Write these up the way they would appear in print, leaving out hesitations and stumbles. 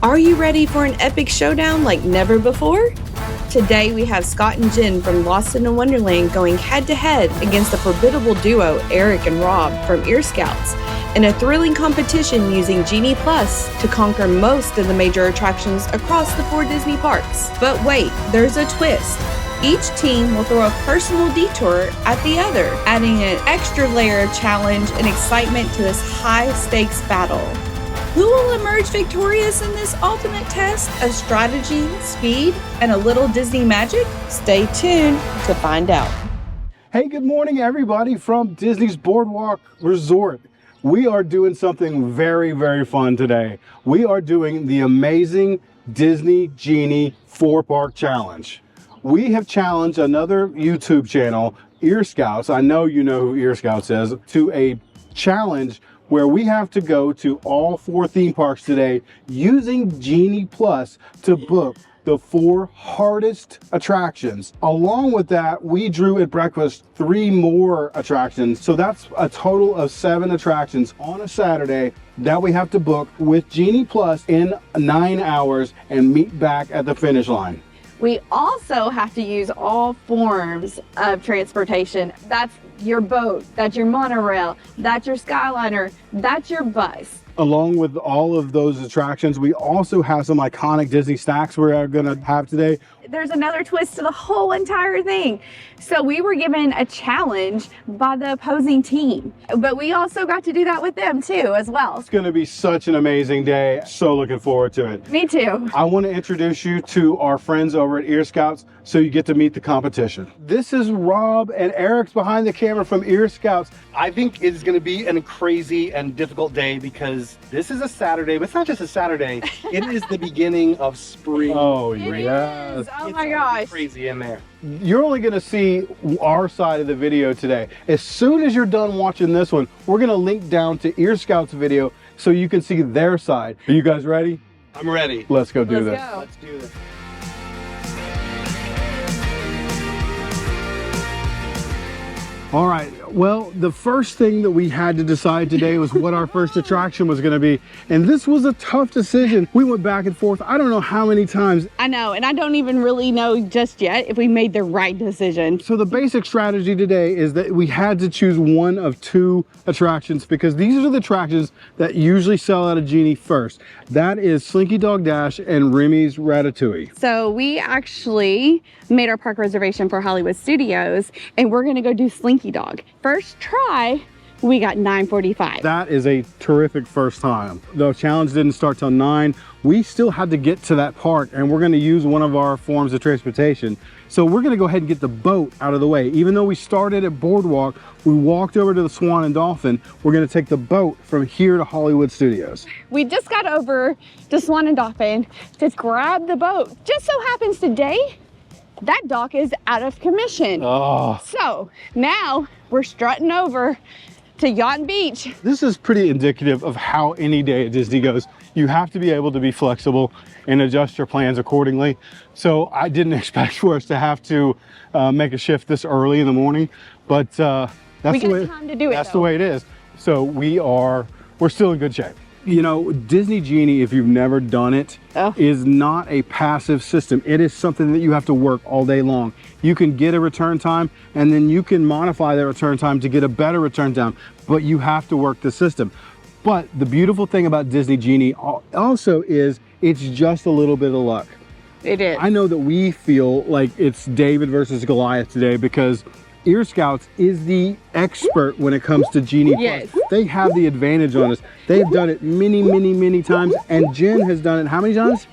Are you ready for an epic showdown like never before? Today we have Scott and Jen from Lost in a Wonderland going head-to-head against the formidable duo Eric and Rob from Ear Scouts in a thrilling competition using Genie Plus to conquer most of the major attractions across the 4 Disney parks. But wait, there's a twist. Each team will throw a personal detour at the other, adding an extra layer of challenge and excitement to this high-stakes battle. Who will emerge victorious in this ultimate test of strategy, speed, and a little Disney magic? Stay tuned to find out. Hey, good morning everybody from Disney's Boardwalk Resort. We are doing something very, very fun today. We are doing the amazing Disney Genie 4-park challenge. We have challenged another YouTube channel, Ear Scouts, I know you know who Ear Scouts is, to a challenge where we have to go to all 4 theme parks today using Genie Plus to book the 4 hardest attractions. Along with that, we drew at breakfast 3 more attractions. So that's a total of 7 attractions on a Saturday that we have to book with Genie Plus in 9 hours and meet back at the finish line. We also have to use all forms of transportation. That's your boat, that's your monorail, that's your Skyliner, that's your bus. Along with all of those attractions, we also have some iconic Disney snacks we're gonna have today. There's another twist to the whole entire thing. So we were given a challenge by the opposing team, but we also got to do that with them too as well. It's gonna be such an amazing day. So looking forward to it. Me too. I wanna introduce you to our friends over at Ear Scouts so you get to meet the competition. This is Rob and Eric's behind the camera from Ear Scouts. I think it's going to be a crazy and difficult day because this is a Saturday, but it's not just a Saturday. It is the beginning of spring. Oh, It yes. is. Oh It's my gonna be gosh. crazy in there. You're only gonna see our side of the video today. As soon as you're done watching this one, we're gonna link down to Ear Scouts video so you can see their side. Are you guys ready? I'm ready. Let's go do Let's this. go. Let's do this. All right, well, the first thing that we had to decide today was what our first attraction was gonna be. And this was a tough decision. We went back and forth, I don't know how many times. I know, and I don't even really know just yet if we made the right decision. So the basic strategy today is that we had to choose one of 2 attractions because these are the attractions that usually sell out of Genie first. That is Slinky Dog Dash and Remy's Ratatouille. So we actually made our park reservation for Hollywood Studios, and we're gonna go do Slinky Dog. First try, we got 9:45. That is a terrific first time. The challenge didn't start till 9. We still had to get to that park and we're gonna use one of our forms of transportation. So we're gonna go ahead and get the boat out of the way. Even though we started at Boardwalk, we walked over to the Swan and Dolphin. We're gonna take the boat from here to Hollywood Studios. We just got over to Swan and Dolphin to grab the boat. Just so happens today, that dock is out of commission. Oh, So now we're strutting over to Yacht and Beach. this is pretty indicative of how any day at Disney goes. You have to be able to be flexible and adjust your plans accordingly. So I didn't expect for us to have to make a shift this early in the morning, but that's We the got way, time to do it, that's the though. way it is. So we're still in good shape. You know, Disney Genie, if you've never done it, is not a passive system. It is something that you have to work all day long. You can get a return time and then you can modify that return time to get a better return time, but you have to work the system. But the beautiful thing about Disney Genie also is it's just a little bit of luck. It is. I know that we feel like it's David versus Goliath today because Ear Scouts is the expert when it comes to Genie Yes. Plus. They have the advantage on us. They've done it many, many, many times, and Jen has done it how many times?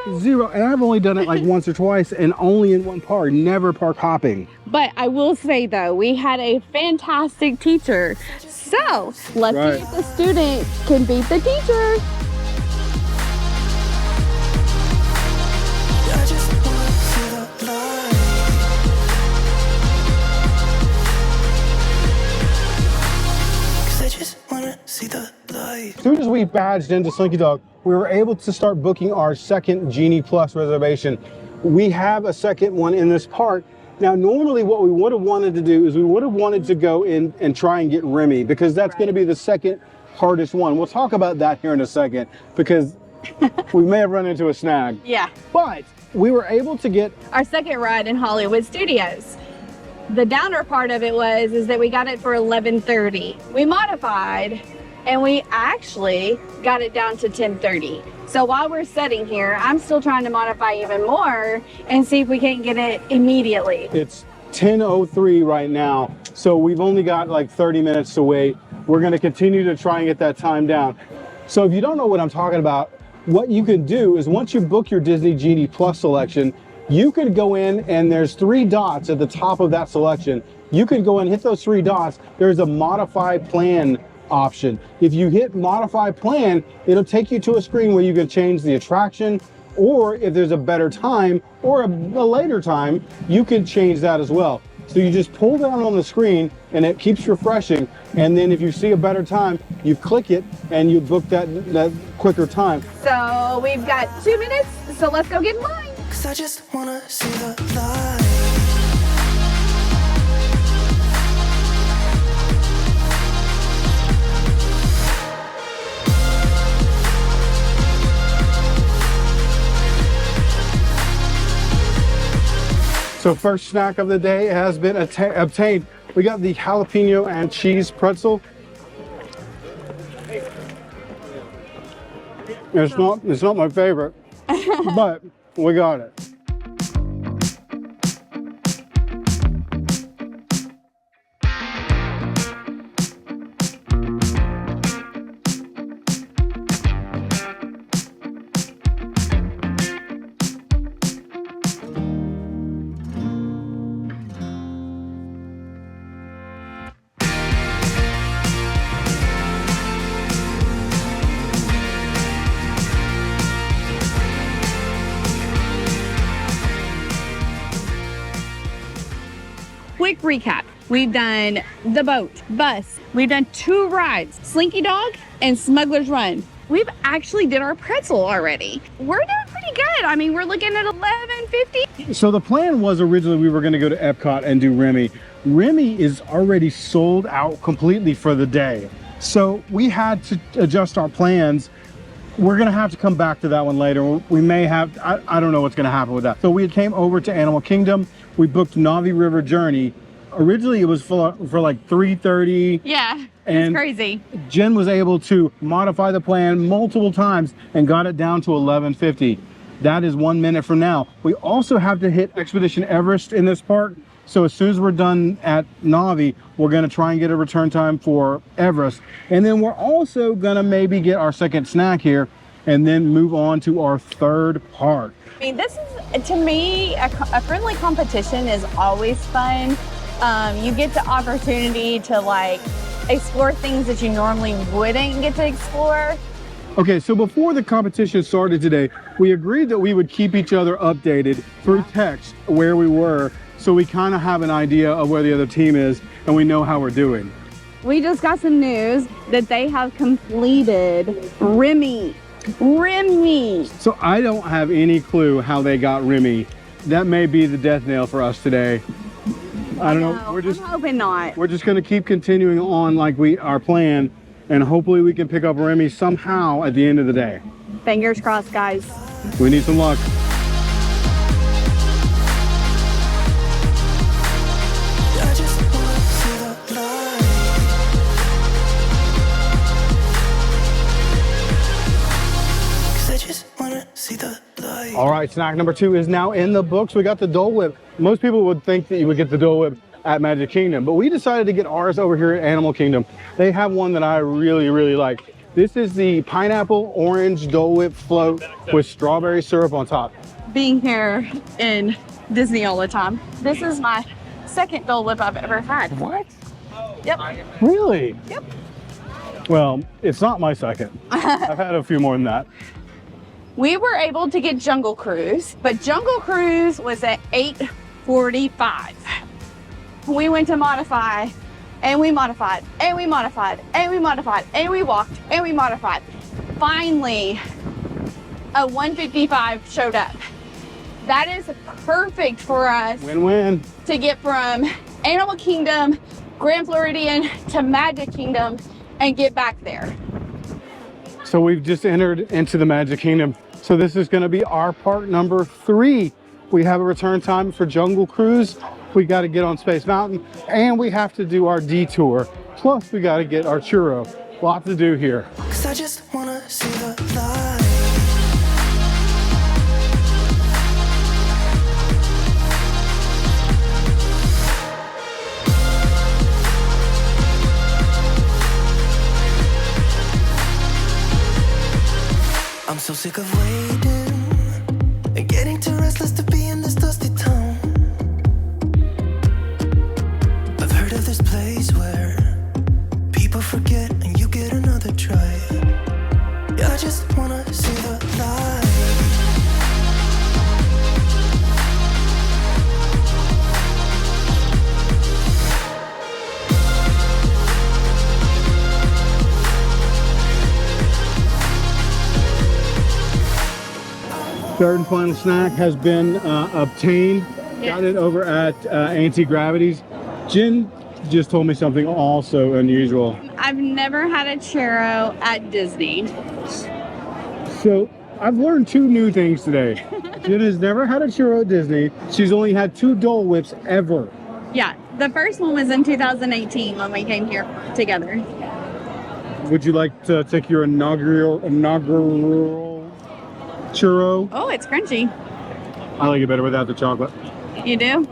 0. 0. And I've only done it like once or twice, and only in one park, never park hopping. But I will say though, we had a fantastic teacher. So let's see if the student can beat the teacher. I just wanna see the light. Cause I just wanna see the light. As soon as we badged into Slinky Dog, we were able to start booking our second Genie Plus reservation. We have a second one in this park. Now, normally what we would have wanted to do is we would have wanted to go in and try and get Remy because that's going to be the second hardest one. We'll talk about that here in a second because we may have run into a snag. Yeah. But we were able to get Our second ride in Hollywood Studios. The downer part of it is that we got it for 11:30. We modified and we actually got it down to 10:30. So while we're sitting here, I'm still trying to modify even more and see if we can't get it immediately. It's 10:03 right now, so we've only got like 30 minutes to wait. We're going to continue to try and get that time down. So if you don't know what I'm talking about, what you can do is once you book your Disney Genie Plus selection, you could go in and there's 3 dots at the top of that selection. You could go and hit those 3 dots. There's a modify plan option. If you hit modify plan, it'll take you to a screen where you can change the attraction, or if there's a better time or a later time, you can change that as well. So you just pull down on the screen and it keeps refreshing. And then if you see a better time, you click it and you book that quicker time. So we've got 2 minutes, so let's go get in line. 'Cause I just wanna see the light. So first snack of the day has been obtained. We got the jalapeno and cheese pretzel. It's not my favorite, but we got it. Quick recap. We've done the boat, bus. We've done 2 rides, Slinky Dog and Smuggler's Run. We've actually did our pretzel already. We're doing pretty good. I mean, we're looking at 11:50. So the plan was originally we were going to go to Epcot and do Remy. Remy is already sold out completely for the day. So we had to adjust our plans. We're going to have to come back to that one later. We may have, I don't know what's going to happen with that. So we came over to Animal Kingdom. We booked Navi River Journey. Originally it was for like 3:30. Yeah, And it's crazy. Jen was able to modify the plan multiple times and got it down to 11:50. That is 1 minute from now. We also have to hit Expedition Everest in this park. So as soon as we're done at Navi, we're gonna try and get a return time for Everest. And then we're also gonna maybe get our second snack here and then move on to our third park. I mean, this is, to me, a friendly competition is always fun. You get the opportunity to like explore things that you normally wouldn't get to explore. Okay, so before the competition started today, we agreed that we would keep each other updated through text where we were, so we kind of have an idea of where the other team is and we know how we're doing. We just got some news that they have completed Remy. So I don't have any clue how they got Remy. That may be the death nail for us today. I don't know. I'm hoping not. We're just gonna keep continuing on like our plan, and hopefully we can pick up Remy somehow at the end of the day. Fingers crossed, guys. We need some luck. I just wanna see the light. Cause I just wanna see the light. All right, snack number 2 is now in the books. We got the Dole Whip. Most people would think that you would get the Dole Whip at Magic Kingdom, but we decided to get ours over here at Animal Kingdom. They have one that I really, really like. This is the pineapple orange Dole Whip float with strawberry syrup on top. Being here in Disney all the time, this is my second Dole Whip I've ever had. What? Yep. Really? Yep. Well, it's not my second. I've had a few more than that. We were able to get Jungle Cruise, but Jungle Cruise was at 8:45. We went to modify, and we modified, and we modified, and we modified, and we walked, and we modified. Finally, a 1:55 showed up. That is perfect for us Win-win. to get from Animal Kingdom, Grand Floridian to Magic Kingdom and get back there. So we've just entered into the Magic Kingdom. So this is going to be our part number 3. We have a return time for Jungle Cruise. We got to get on Space Mountain, and we have to do our detour. Plus we got to get our churro. Lot to do here. 'Cause I just wanna see the light. I'm so sick of waiting and getting too restless to be in this dusty town. I've heard of this place where people forget and you get another try. Yeah, I just wanna see the light. Third and final snack has been obtained. Got it over at Anti-Gravity's. Jen just told me something also unusual. I've never had a churro at Disney. So I've learned 2 new things today. Jen has never had a churro at Disney. She's only had 2 Dole Whips ever. Yeah, the first one was in 2018 when we came here together. Would you like to take your inaugural churro? Oh, it's crunchy. I like it better without the chocolate. You do?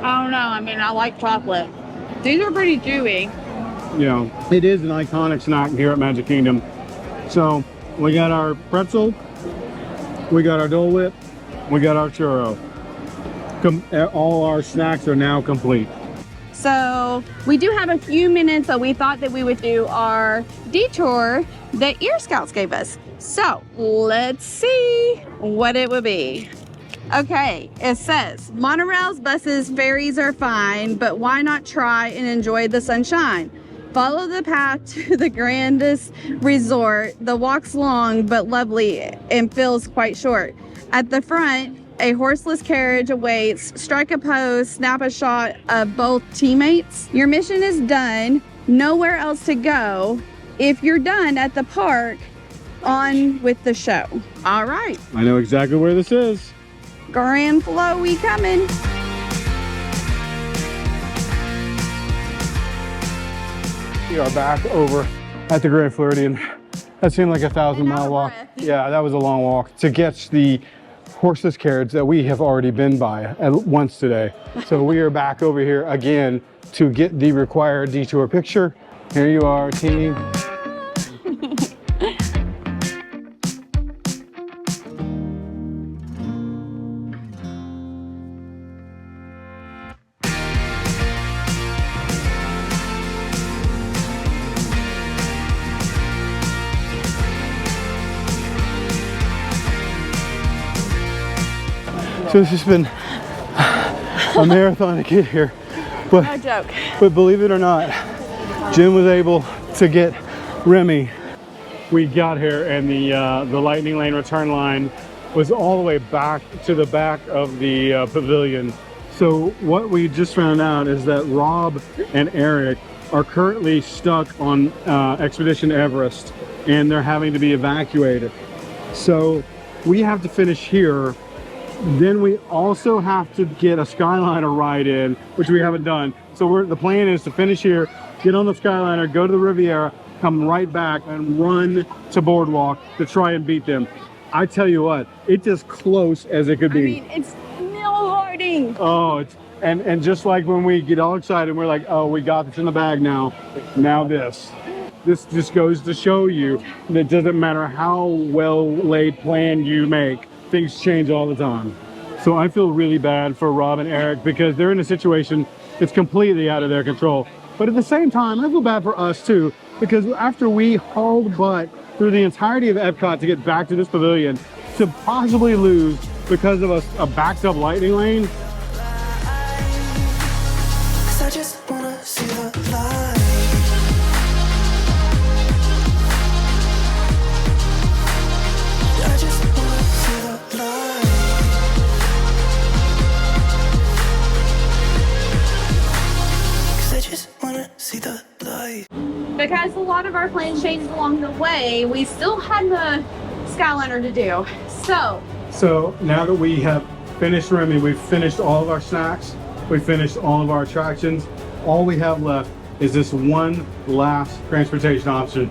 I don't know. I mean, I like chocolate. These are pretty chewy. You know, it is an iconic snack here at Magic Kingdom. So we got our pretzel, we got our Dole Whip, we got our churro. All our snacks are now complete. So we do have a few minutes that we thought that we would do our detour that Ear Scouts gave us. So let's see what it would be. Okay, it says, monorails, buses, ferries are fine, but why not try and enjoy the sunshine? Follow the path to the grandest resort. The walk's long but lovely and feels quite short. At the front, a horseless carriage awaits. Strike a pose, snap a shot of both teammates. Your mission is done. Nowhere else to go. If you're done at the park, on with the show. All right. I know exactly where this is. Grand Flow, we coming. We are back over at the Grand Floridian. That seemed like a 1,000-mile walk. breath. Yeah, that was a long walk to catch the horseless carriage that we have already been by once today. So we are back over here again to get the required detour picture. Here you are, team. So it's just been a marathon to get here, but No joke. But believe it or not, Jim was able to get Remy. We got here and the Lightning Lane return line was all the way back to the back of the pavilion. So what we just found out is that Rob and Eric are currently stuck on Expedition Everest and they're having to be evacuated. So we have to finish here. Then we also have to get a Skyliner ride in, which we haven't done. So the plan is to finish here, get on the Skyliner, go to the Riviera, come right back and run to Boardwalk to try and beat them. I tell you what, it's as close as it could be. I mean, it's nail harding. Oh, and just like when we get all excited, we're like, oh, we got this in the bag now. Now this. This just goes to show you that it doesn't matter how well laid plan you make, things change all the time. So I feel really bad for Rob and Eric because they're in a situation that's completely out of their control. But at the same time, I feel bad for us too, because after we hauled butt through the entirety of Epcot to get back to this pavilion, to possibly lose because of a backed up Lightning Lane. 'Cause I just wanna see the light. I just wanna see the light. 'Cause I just wanna see the light. Because a lot of our plans changed along the way, we still had the Skyliner to do. So now that we have finished Remy, we've finished all of our snacks, we've finished all of our attractions, all we have left is this one last transportation option.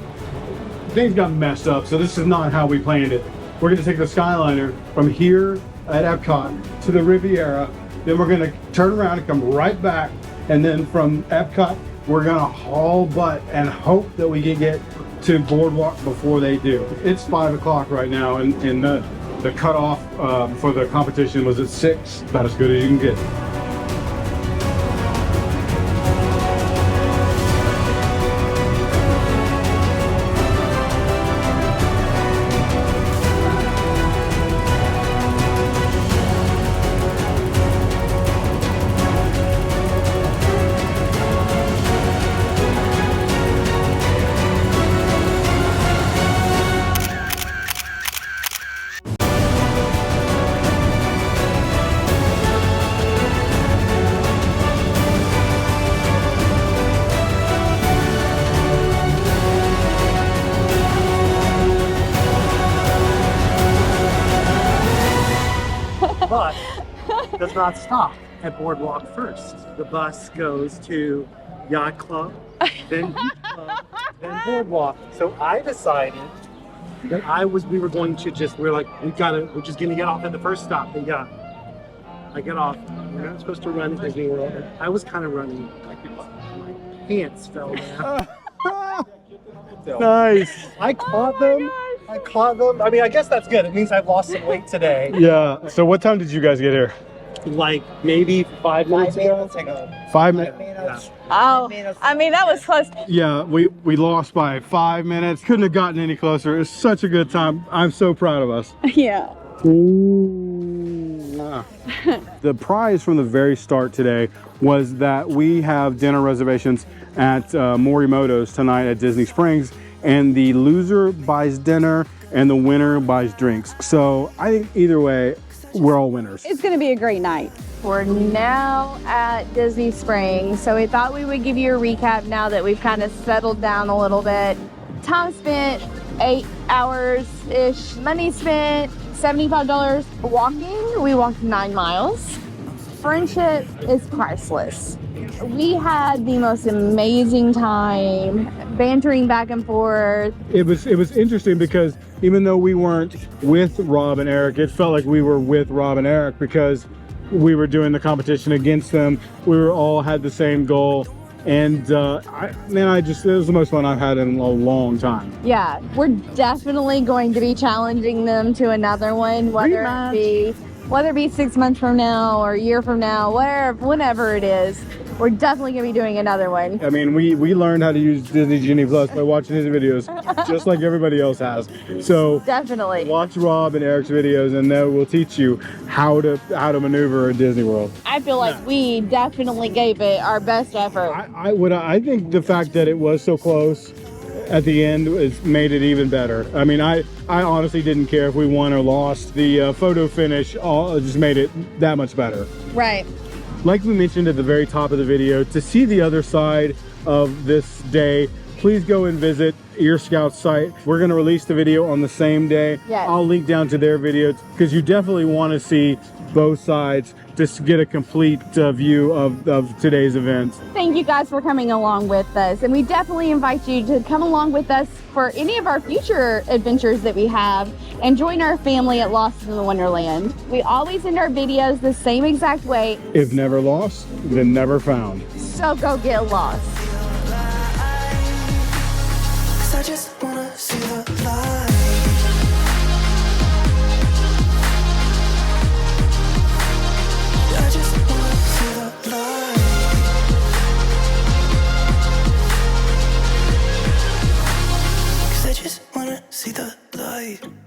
Things got messed up, so this is not how we planned it. We're gonna take the Skyliner from here at Epcot to the Riviera, then we're gonna turn around and come right back, and then from Epcot, we're gonna haul butt and hope that we can get to Boardwalk before they do. It's 5 o'clock right now, and the cutoff for the competition was at 6, about as good as you can get. But does not stop at Boardwalk first. The bus goes to Yacht Club, then Beach Club, then Boardwalk. So I decided that we were just gonna get off at the first stop, the yacht. I get off. We're not supposed to run at Disney World. I was kind of running. My pants fell down. Nice. I caught them. I caught them. I mean, I guess that's good. It means I've lost some weight today. Yeah. So what time did you guys get here? Like maybe 5 minutes ago. 5 minutes. Oh, I mean, that was close. Yeah, we lost by 5 minutes. Couldn't have gotten any closer. It was such a good time. I'm so proud of us. Yeah. The prize from the very start today was that we have dinner reservations at Morimoto's tonight at Disney Springs, and the loser buys dinner and the winner buys drinks. So I think either way, we're all winners. It's going to be a great night. We're now at Disney Springs, so we thought we would give you a recap now that we've kind of settled down a little bit. Time spent 8 hours-ish. Money spent $75 walking. We walked 9 miles. Friendship is priceless. We had the most amazing time bantering back and forth. It was interesting because even though we weren't with Rob and Eric, it felt like we were with Rob and Eric because we were doing the competition against them. We were all had the same goal. And it was the most fun I've had in a long time. Yeah, we're definitely going to be challenging them to another one, whether it be 6 months from now or a year from now, whenever it is. We're definitely going to be doing another one. I mean, we learned how to use Disney Genie Plus by watching his videos, just like everybody else has. So definitely watch Rob and Eric's videos, and they will teach you how to maneuver at Disney World. I feel like we definitely gave it our best effort. I think the fact that it was so close at the end made it even better. I mean, I honestly didn't care if we won or lost. The photo finish just made it that much better. Right. Like we mentioned at the very top of the video, to see the other side of this day, please go and visit Ear Scout's site. We're going to release the video on the same day. Yes. I'll link down to their videos because you definitely want to see both sides to get a complete view of today's events. Thank you guys for coming along with us, and we definitely invite you to come along with us for any of our future adventures that we have and join our family at Lost in the Wonderland. We always end our videos the same exact way. If never lost, then never found. So go get lost. 'Cause I just wanna see